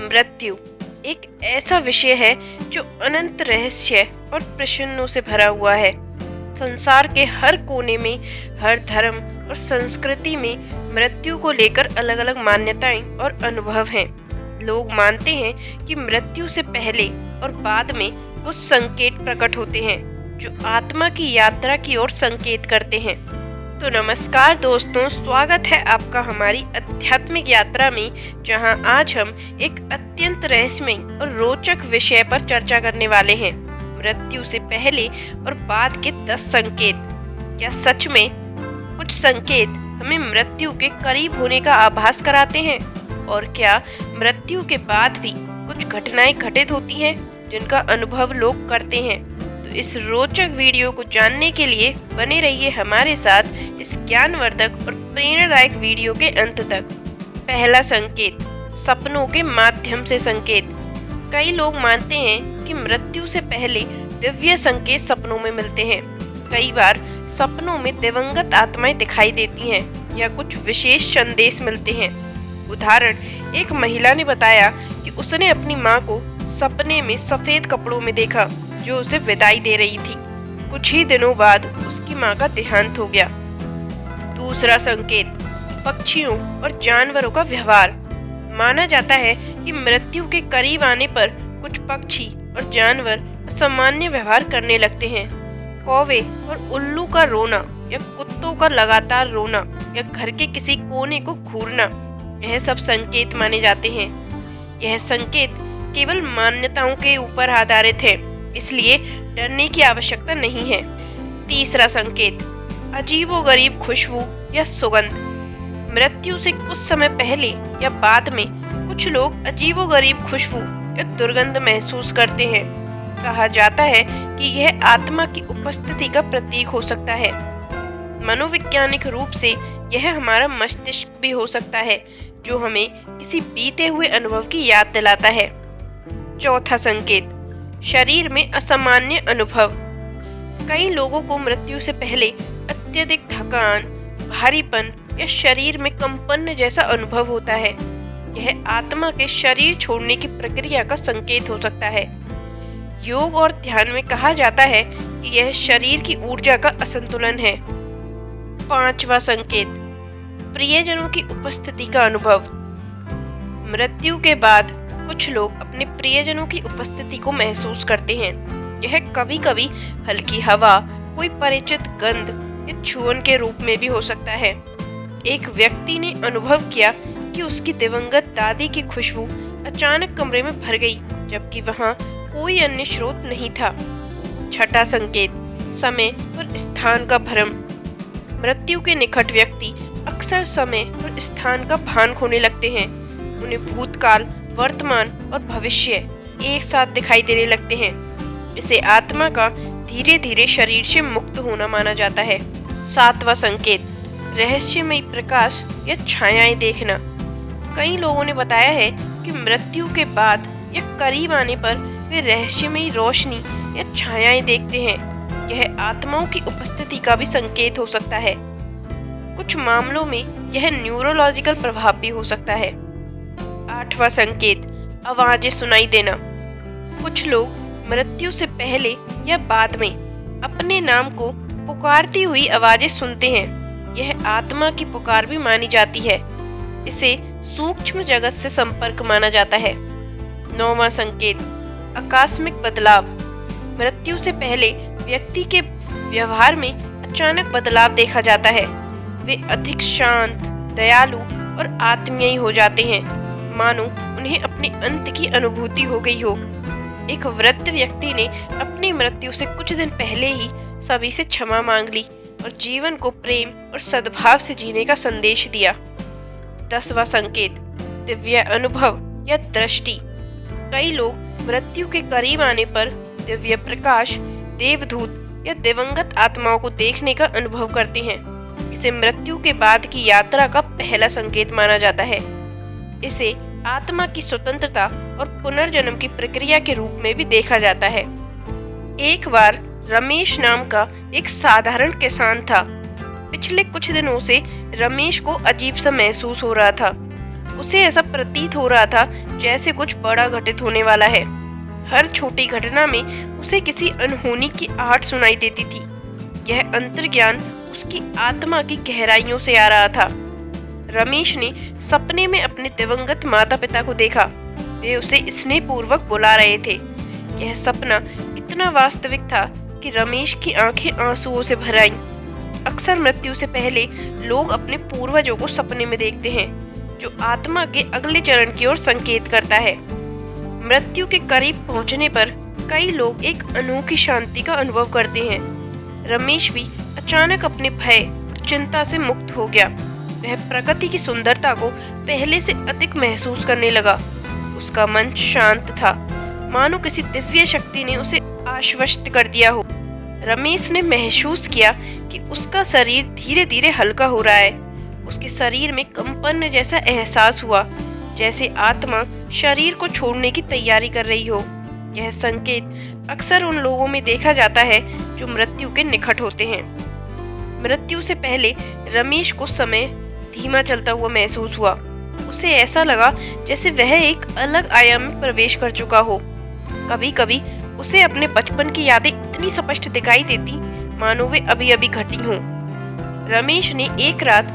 मृत्यु एक ऐसा विषय है जो अनंत रहस्य और प्रश्नों से भरा हुआ है। संसार के हर कोने में, हर धर्म और संस्कृति में मृत्यु को लेकर अलग अलग मान्यताएं और अनुभव हैं। लोग मानते हैं कि मृत्यु से पहले और बाद में कुछ संकेत प्रकट होते हैं जो आत्मा की यात्रा की ओर संकेत करते हैं। तो नमस्कार दोस्तों, स्वागत है आपका हमारी आध्यात्मिक यात्रा में, जहां आज हम एक अत्यंत रहस्यमय और रोचक विषय पर चर्चा करने वाले हैं। मृत्यु से पहले और बाद के 10 संकेत। क्या सच में कुछ संकेत हमें मृत्यु के करीब होने का आभास कराते हैं? और क्या मृत्यु के बाद भी कुछ घटनाएं घटित होती हैं जिनका अनुभव लोग करते हैं? तो इस रोचक वीडियो को जानने के लिए बने रहिए हमारे साथ इस ज्ञानवर्धक और प्रेरणादायक वीडियो के अंत तक। पहला संकेत, सपनों के माध्यम से संकेत। कई लोग मानते हैं कि मृत्यु से पहले दिव्य संकेत सपनों में मिलते हैं। कई बार सपनों में दिवंगत आत्माएं दिखाई देती हैं या कुछ विशेष संदेश मिलते हैं। उदाहरण, एक महिला ने बताया कि उसने अपनी मां को सपने में सफेद कपड़ों में देखा जो उसे विदाई दे रही थी। कुछ ही दिनों बाद उसकी मां का देहांत हो गया। दूसरा संकेत, पक्षियों और जानवरों का व्यवहार। माना जाता है कि मृत्यु के करीब आने पर कुछ पक्षी और जानवर असामान्य व्यवहार करने लगते हैं। कौवे और उल्लू का रोना या कुत्तों का लगातार रोना या घर के किसी कोने को घूरना, यह सब संकेत माने जाते हैं। यह संकेत केवल मान्यताओं के ऊपर आधारित है, इसलिए डरने की आवश्यकता नहीं है। तीसरा संकेत, अजीबोगरीब खुशबू या सुगंध। मृत्यु से कुछ समय पहले या बाद में कुछ लोग अजीबोगरीब खुशबू या दुर्गंध महसूस करते हैं। कहा जाता है कि यह आत्मा की उपस्थिति का प्रतीक हो सकता है। मनोवैज्ञानिक रूप से यह हमारा मस्तिष्क भी हो सकता है, जो हमें किसी बीते हुए अनुभव की याद दिलाता है। चौथा संकेत, शरीर में असामान्य अनुभव। कई लोगों को मृत्यु से पहले अत्यधिक थकान, भारीपन या शरीर में कंपन जैसा अनुभव होता है। यह आत्मा के शरीर छोड़ने की प्रक्रिया का संकेत हो सकता है। योग और ध्यान में कहा जाता है कि यह शरीर की ऊर्जा का असंतुलन है। पांचवा संकेत, प्रियजनों की उपस्थिति का अनुभव। मृत्यु के बाद कुछ लोग अपने प्रियजनों की उपस्थिति को महसूस करते हैं। यह कभी कभी हल्की हवा, कोई परिचित गंध या छुअन के रूप में भी हो सकता है। एक व्यक्ति ने अनुभव किया कि उसकी दिवंगत दादी की खुशबू अचानक कमरे में भर गई, जबकि वहां कोई अन्य स्रोत नहीं था। छठा संकेत, समय और स्थान का भ्रम। मृत्यु के निकट व्यक्ति अक्सर समय और स्थान का भान खोने लगते हैं। उन्हें भूतकाल, वर्तमान और भविष्य एक साथ दिखाई देने लगते हैं। इसे आत्मा का धीरे धीरे शरीर से मुक्त होना माना जाता है। सातवां संकेत, रहस्यमय प्रकाश या छायाएं देखना। कई लोगों ने बताया है कि मृत्यु के बाद या करीब आने पर वे रहस्यमय रोशनी या छायाएं देखते हैं। यह आत्माओं की उपस्थिति का भी संकेत हो सकता है। कुछ मामलों में यह न्यूरोलॉजिकल प्रभाव भी हो सकता है। आठवां संकेत, आवाजें सुनाई देना। कुछ लोग मृत्यु से पहले या बाद में अपने नाम को पुकारती हुई आवाजें सुनते हैं। यह आत्मा की पुकार भी मानी जाती है। इसे सूक्ष्म जगत से संपर्क माना जाता है। नौवां संकेत, आकस्मिक बदलाव। मृत्यु से पहले व्यक्ति के व्यवहार में अचानक बदलाव देखा जाता है। वे अधिक शांत, दयालु और आत्मीय हो जाते हैं, मानो उन्हें अपने अंत की अनुभूति हो गई हो। एक वृद्ध व्यक्ति ने अपनी मृत्यु से कुछ दिन पहले ही सभी से क्षमा मांग ली और जीवन को प्रेम और सद्भाव से जीने का संदेश दिया। 10वां संकेत, दिव्य अनुभव या दृष्टि। कई लोग मृत्यु के करीब आने पर दिव्य प्रकाश, देवदूत या दिवंगत आत्माओं को देखने का अनुभव करते हैं। इसे मृत्यु के बाद की यात्रा का पहला संकेत माना जाता है। इसे आत्मा की स्वतंत्रता और पुनर्जन्म की प्रक्रिया के रूप में भी देखा जाता है। एक बार रमेश नाम का एक साधारण किसान था। पिछले कुछ दिनों से रमेश को अजीब सा महसूस हो रहा था। उसे ऐसा प्रतीत हो रहा था जैसे कुछ बड़ा घटित होने वाला है। हर छोटी घटना में उसे किसी अनहोनी की आहट सुनाई देती थी। यह अंतर्ज्ञान उसकी आत्मा की गहराइयों से आ रहा था। रमेश ने सपने में अपने दिवंगत माता पिता को देखा। वे उसे स्नेहपूर्वक बुला रहे थे। यह सपना इतना वास्तविक था कि रमेश की आंखें आंसुओं से भर आईं। अक्सर मृत्यु से पहले लोग अपने पूर्वजों को सपने में देखते हैं, जो आत्मा के अगले चरण की ओर संकेत करता है। मृत्यु के करीब पहुंचने पर कई लोग एक अनोखी शांति का अनुभव करते हैं। रमेश भी अचानक अपने भय और चिंता से मुक्त हो गया। वह प्रकृति की सुंदरता को पहले से अधिक महसूस करने लगा। उसका मन शांत था, मानो किसी दिव्य शक्ति ने उसे आश्वस्त कर दिया हो। रमेश ने महसूस किया कि उसका शरीर धीरे धीरे हल्का हो रहा है। उसके शरीर में कंपन जैसा एहसास हुआ, जैसे आत्मा शरीर को छोड़ने की तैयारी कर रही हो। यह संकेत अक्सर उन लोगों में देखा जाता है जो मृत्यु के निकट होते हैं। मृत्यु से पहले रमेश को समय धीमा चलता हुआ महसूस हुआ। उसे ऐसा लगा जैसे वह एक अलग आयाम में प्रवेश कर चुका हो। कभी कभी उसे अपने बचपन की यादें इतनी स्पष्ट दिखाई देती मानो वे अभी अभी घटी हों। रमेश ने एक रात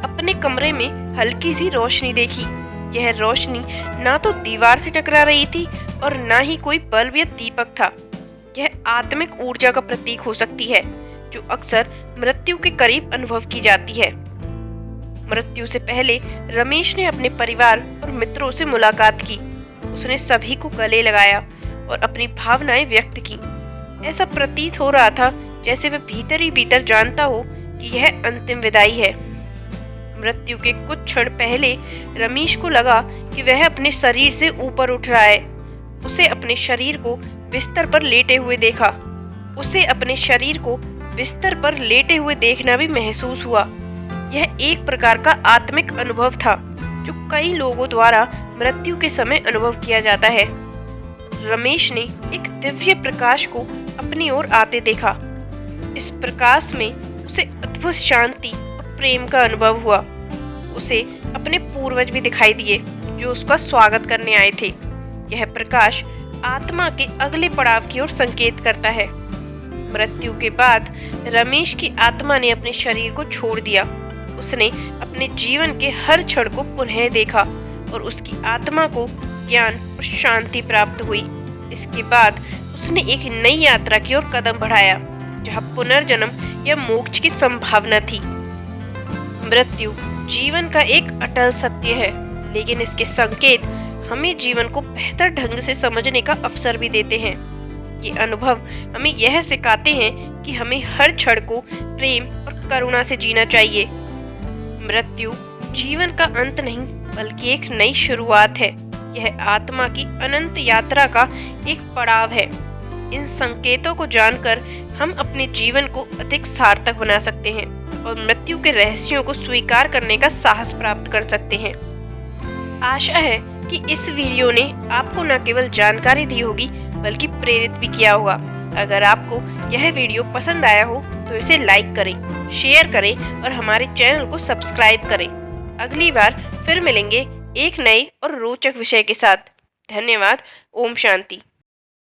अपने कमरे में हल्की सी रोशनी देखी। यह रोशनी ना तो दीवार से टकरा रही थी और ना ही कोई बल्ब या दीपक था। यह आत्मिक ऊर्जा का प्रतीक हो सकती है, जो अक्सर मृत्यु के करीब अनुभव की जाती है। मृत्यु से पहले रमेश ने अपने परिवार और मित्रों से मुलाकात की। उसने सभी को गले लगाया और अपनी भावनाएं व्यक्त की। ऐसा प्रतीत हो रहा था जैसे वह भीतर ही भीतर जानता हो कि यह अंतिम विदाई है। मृत्यु के कुछ क्षण पहले रमेश को लगा कि वह अपने शरीर से ऊपर उठ रहा है। उसे अपने शरीर को बिस्तर पर लेटे हुए देखा। उसे अपने शरीर को बिस्तर पर लेटे हुए देखना भी महसूस हुआ। यह एक प्रकार का आत्मिक अनुभव था जो कई लोगों द्वारा मृत्यु के समय अनुभव किया जाता है। रमेश ने एक दिव्य प्रकाश को अपनी ओर आते देखा। इस प्रकाश में उसे अद्भुत शांति और प्रेम का अनुभव हुआ। उसे अपने पूर्वज भी दिखाई दिए जो उसका स्वागत करने आए थे। यह प्रकाश आत्मा के अगले पड़ाव की ओर संकेत करता है। मृत्यु के बाद रमेश की आत्मा ने अपने शरीर को छोड़ दिया। उसने अपने जीवन के हर क्षण को पुनः देखा और उसकी आत्मा को ज्ञान और शांति प्राप्त हुई। इसके बाद उसने एक नई यात्रा की ओर कदम बढ़ाया, जहां पुनर्जन्म या मोक्ष की संभावना थी। मृत्यु जीवन का एक अटल सत्य है, लेकिन इसके संकेत हमें जीवन को बेहतर ढंग से समझने का अवसर भी देते हैं। ये अनुभव हमें यह सिखाते हैं कि हमें हर क्षण को प्रेम और करुणा से जीना चाहिए। मृत्यु जीवन का अंत नहीं, बल्कि एक नई शुरुआत है। यह आत्मा की अनंत यात्रा का एक पड़ाव है। इन संकेतों को जानकर हम अपने जीवन को अधिक सार्थक बना सकते हैं और मृत्यु के रहस्यों को स्वीकार करने का साहस प्राप्त कर सकते हैं। आशा है कि इस वीडियो ने आपको न केवल जानकारी दी होगी, बल्कि प्रेरित भी किया होगा। अगर आपको यह वीडियो पसंद आया हो तो इसे लाइक करें, शेयर करें और हमारे चैनल को सब्सक्राइब करें। अगली बार फिर मिलेंगे एक नए और रोचक विषय के साथ। धन्यवाद। ओम शांति।